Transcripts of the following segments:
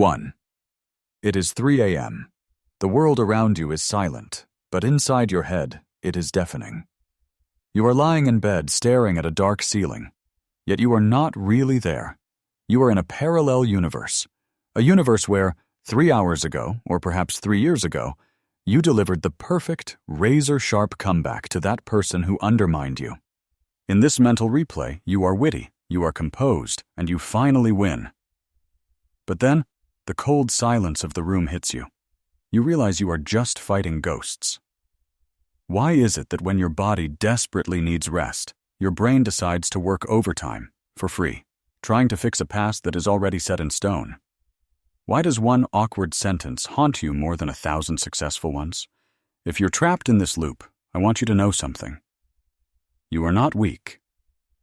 1. It is 3 a.m. The world around you is silent, but inside your head, it is deafening. You are lying in bed staring at a dark ceiling, yet you are not really there. You are in a parallel universe, a universe where, 3 hours ago, or perhaps 3 years ago, you delivered the perfect, razor-sharp comeback to that person who undermined you. In this mental replay, you are witty, you are composed, and you finally win. But then, the cold silence of the room hits you. You realize you are just fighting ghosts. Why is it that when your body desperately needs rest, your brain decides to work overtime, for free, trying to fix a past that is already set in stone? Why does one awkward sentence haunt you more than 1,000 successful ones? If you're trapped in this loop, I want you to know something. You are not weak.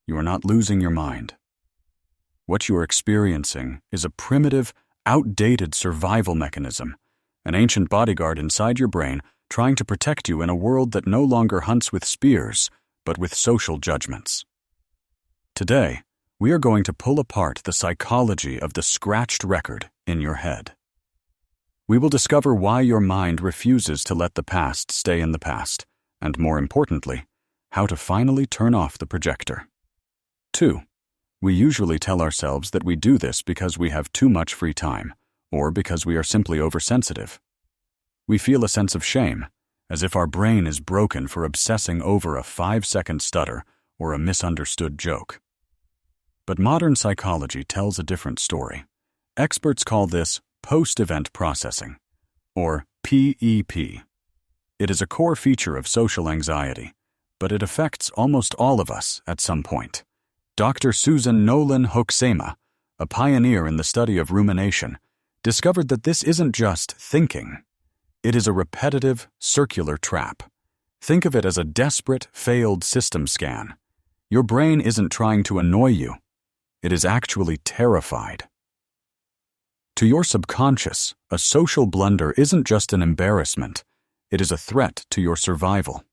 You are not losing your mind. What you are experiencing is a primitive, outdated survival mechanism, an ancient bodyguard inside your brain trying to protect you in a world that no longer hunts with spears, but with social judgments. Today, we are going to pull apart the psychology of the scratched record in your head. We will discover why your mind refuses to let the past stay in the past, and more importantly, how to finally turn off the projector. 2. We usually tell ourselves that we do this because we have too much free time, or because we are simply oversensitive. We feel a sense of shame, as if our brain is broken for obsessing over a 5-second stutter or a misunderstood joke. But modern psychology tells a different story. Experts call this post-event processing, or PEP. It is a core feature of social anxiety, but it affects almost all of us at some point. Dr. Susan Nolan-Hoeksema, a pioneer in the study of rumination, discovered that this isn't just thinking. It is a repetitive, circular trap. Think of it as a desperate, failed system scan. Your brain isn't trying to annoy you. It is actually terrified. To your subconscious, a social blunder isn't just an embarrassment. It is a threat to your survival.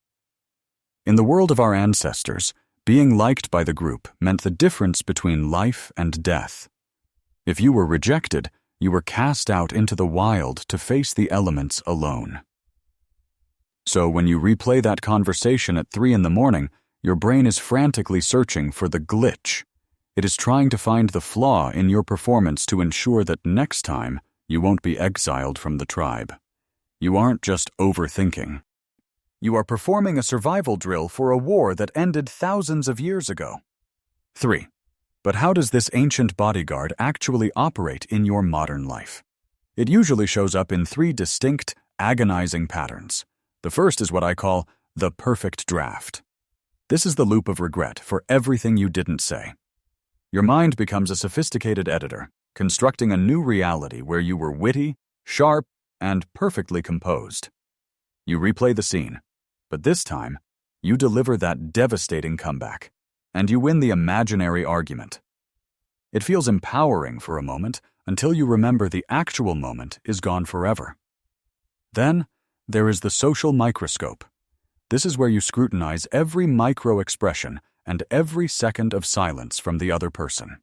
In the world of our ancestors, being liked by the group meant the difference between life and death. If you were rejected, you were cast out into the wild to face the elements alone. So when you replay that conversation at 3 a.m, your brain is frantically searching for the glitch. It is trying to find the flaw in your performance to ensure that next time you won't be exiled from the tribe. You aren't just overthinking. You are performing a survival drill for a war that ended thousands of years ago. 3. But how does this ancient bodyguard actually operate in your modern life? It usually shows up in 3 distinct, agonizing patterns. The first is what I call the perfect draft. This is the loop of regret for everything you didn't say. Your mind becomes a sophisticated editor, constructing a new reality where you were witty, sharp, and perfectly composed. You replay the scene, but this time, you deliver that devastating comeback, and you win the imaginary argument. It feels empowering for a moment until you remember the actual moment is gone forever. Then, there is the social microscope. This is where you scrutinize every micro-expression and every second of silence from the other person.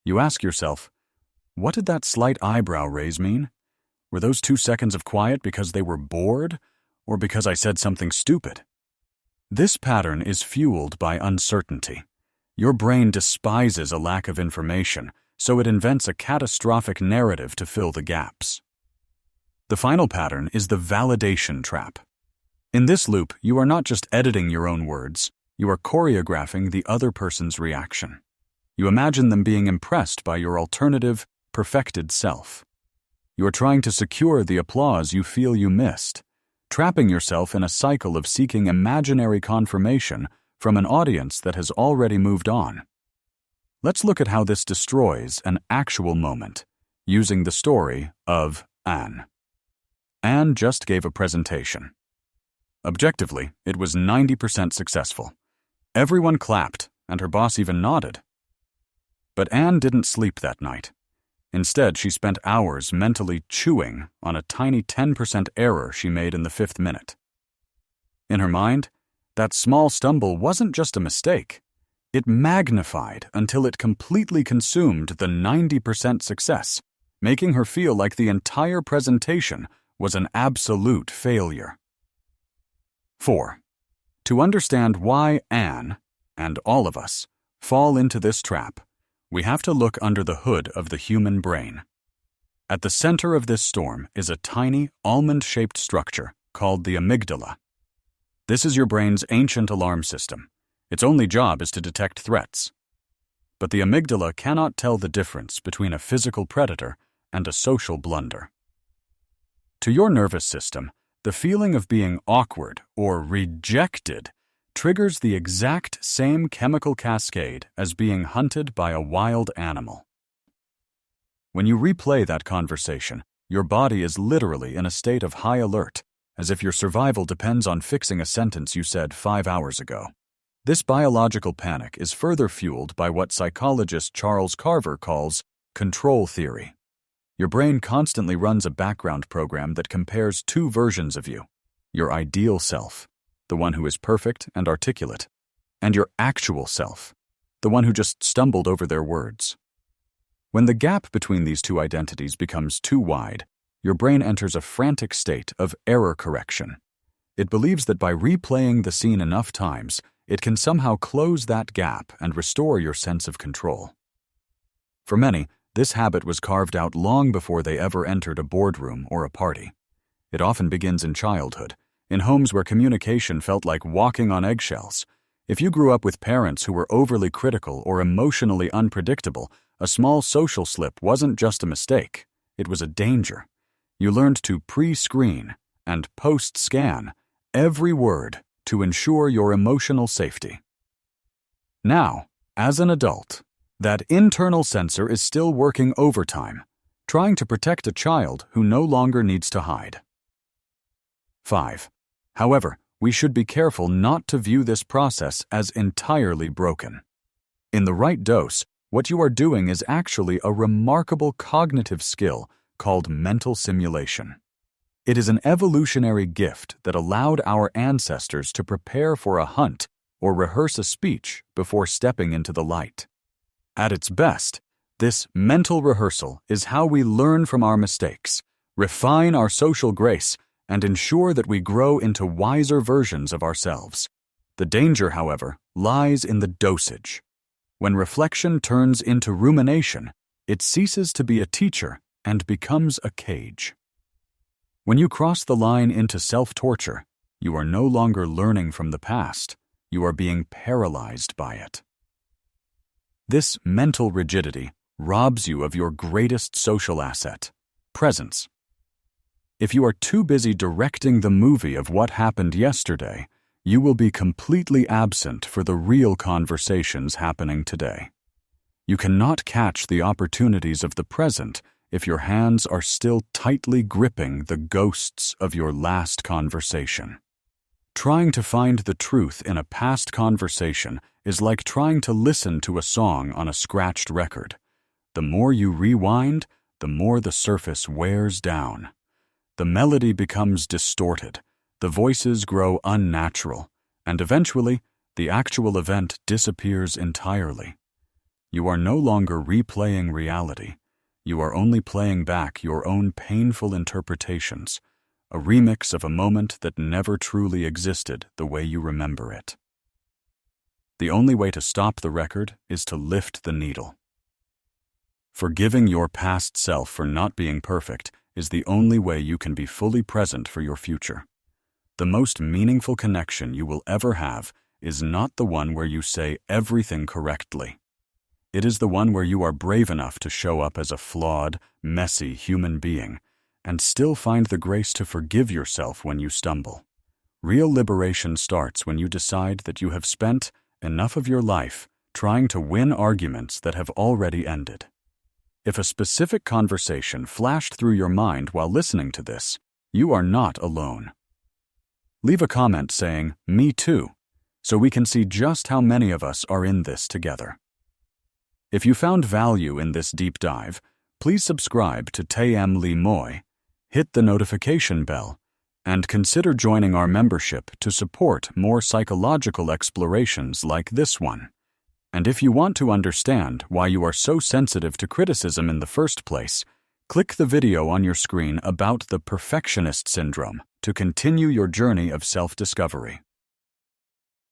You ask yourself, what did that slight eyebrow raise mean? Were those 2 seconds of quiet because they were bored, or because I said something stupid? This pattern is fueled by uncertainty. Your brain despises a lack of information, so it invents a catastrophic narrative to fill the gaps. The final pattern is the validation trap. In this loop, you are not just editing your own words, you are choreographing the other person's reaction. You imagine them being impressed by your alternative, perfected self. You are trying to secure the applause you feel you missed, trapping yourself in a cycle of seeking imaginary confirmation from an audience that has already moved on. Let's look at how this destroys an actual moment, using the story of Anne. Anne just gave a presentation. Objectively, it was 90% successful. Everyone clapped, and her boss even nodded. But Anne didn't sleep that night. Instead, she spent hours mentally chewing on a tiny 10% error she made in the 5th minute. In her mind, that small stumble wasn't just a mistake. It magnified until it completely consumed the 90% success, making her feel like the entire presentation was an absolute failure. 4. To understand why Anne, and all of us, fall into this trap, we have to look under the hood of the human brain. At the center of this storm is a tiny, almond-shaped structure called the amygdala. This is your brain's ancient alarm system. Its only job is to detect threats. But the amygdala cannot tell the difference between a physical predator and a social blunder. To your nervous system, the feeling of being awkward or rejected triggers the exact same chemical cascade as being hunted by a wild animal. When you replay that conversation, your body is literally in a state of high alert, as if your survival depends on fixing a sentence you said 5 hours ago. This biological panic is further fueled by what psychologist Charles Carver calls control theory. Your brain constantly runs a background program that compares two versions of you: your ideal self, the one who is perfect and articulate, and your actual self, the one who just stumbled over their words. When the gap between these two identities becomes too wide, your brain enters a frantic state of error correction. It believes that by replaying the scene enough times, it can somehow close that gap and restore your sense of control. For many, this habit was carved out long before they ever entered a boardroom or a party. It often begins in childhood, in homes where communication felt like walking on eggshells. If you grew up with parents who were overly critical or emotionally unpredictable, a small social slip wasn't just a mistake, it was a danger. You learned to pre-screen and post-scan every word to ensure your emotional safety. Now, as an adult, that internal censor is still working overtime, trying to protect a child who no longer needs to hide. 5. However, we should be careful not to view this process as entirely broken. In the right dose, what you are doing is actually a remarkable cognitive skill called mental simulation. It is an evolutionary gift that allowed our ancestors to prepare for a hunt or rehearse a speech before stepping into the light. At its best, this mental rehearsal is how we learn from our mistakes, refine our social grace, and ensure that we grow into wiser versions of ourselves. The danger, however, lies in the dosage. When reflection turns into rumination, it ceases to be a teacher and becomes a cage. When you cross the line into self-torture, you are no longer learning from the past, you are being paralyzed by it. This mental rigidity robs you of your greatest social asset, presence. If you are too busy directing the movie of what happened yesterday, you will be completely absent for the real conversations happening today. You cannot catch the opportunities of the present if your hands are still tightly gripping the ghosts of your last conversation. Trying to find the truth in a past conversation is like trying to listen to a song on a scratched record. The more you rewind, the more the surface wears down. The melody becomes distorted, the voices grow unnatural, and eventually, the actual event disappears entirely. You are no longer replaying reality. You are only playing back your own painful interpretations, a remix of a moment that never truly existed the way you remember it. The only way to stop the record is to lift the needle. Forgiving your past self for not being perfect is the only way you can be fully present for your future. The most meaningful connection you will ever have is not the one where you say everything correctly. It is the one where you are brave enough to show up as a flawed, messy human being and still find the grace to forgive yourself when you stumble. Real liberation starts when you decide that you have spent enough of your life trying to win arguments that have already ended. If a specific conversation flashed through your mind while listening to this, you are not alone. Leave a comment saying, "Me too," so we can see just how many of us are in this together. If you found value in this deep dive, please subscribe to Tayam Li Moy, hit the notification bell, and consider joining our membership to support more psychological explorations like this one. And if you want to understand why you are so sensitive to criticism in the first place, Click the video on your screen about the perfectionist syndrome to continue your journey of self-discovery.